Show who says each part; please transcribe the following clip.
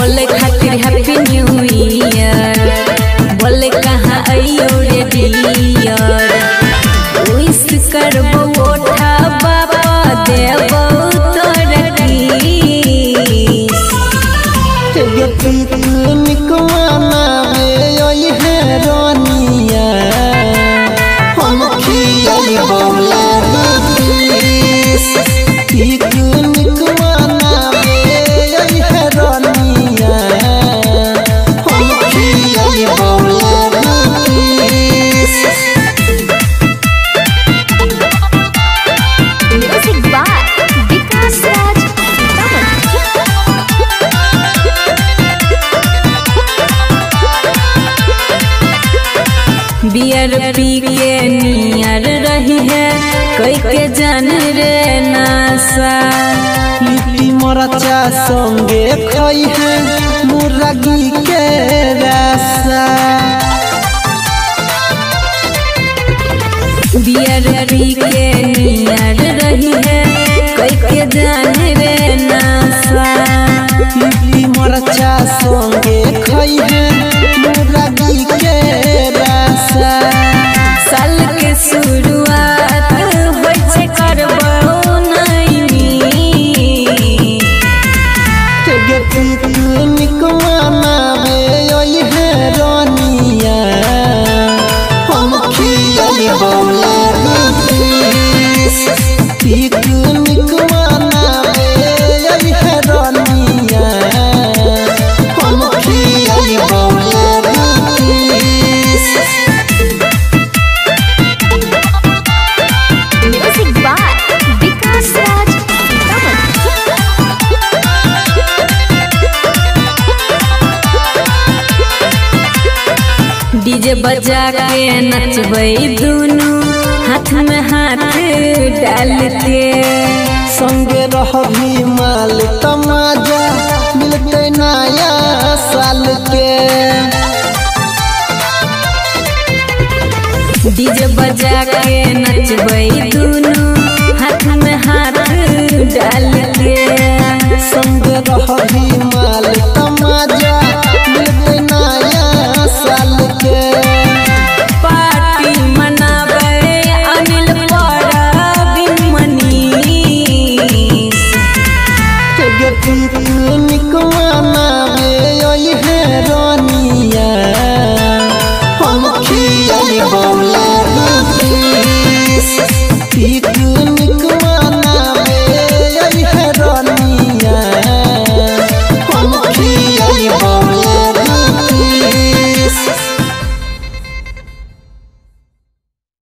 Speaker 1: बोले खातिर happy new year, बोले कहाँ आइयो रे डियर, विश करबो ओठा बाबा देबो तोर किस।
Speaker 2: पिकनिक मनावे ओई है रानिया, हम खियाइबो लड्डूस। पिकनिक मनावे ओई है रानिया, हम खियाइबो लड्डूस।
Speaker 3: Music by Vikas Raj.
Speaker 1: Beer पी के नियर रही है कोई के जान रे नासा,
Speaker 2: लिट्टी मरचा संगे खाई है मुर्गी के रसा।
Speaker 1: बियर पी के नियर रही है कोई के जान रे नासा,
Speaker 2: लिट्टी मरचा संगे खाई है मुर्गी के रसा।
Speaker 1: साल के शुरुआत होय छै करबो नैनी,
Speaker 2: पिकनिक मनावे ओई है रानिया, हम खियाइबो लड्डूस। पिकनिक मनावे ओई है रानिया, हम खियाइबो लड्डूस।
Speaker 3: Music by Vikas Raj.
Speaker 1: DJ बजा के नचबै दुनू हाथ में हाथ डाल के,
Speaker 2: संगे रहबी माल तमाजा मिलते नया साल के।
Speaker 1: डीजे बजा के नचबै दुनू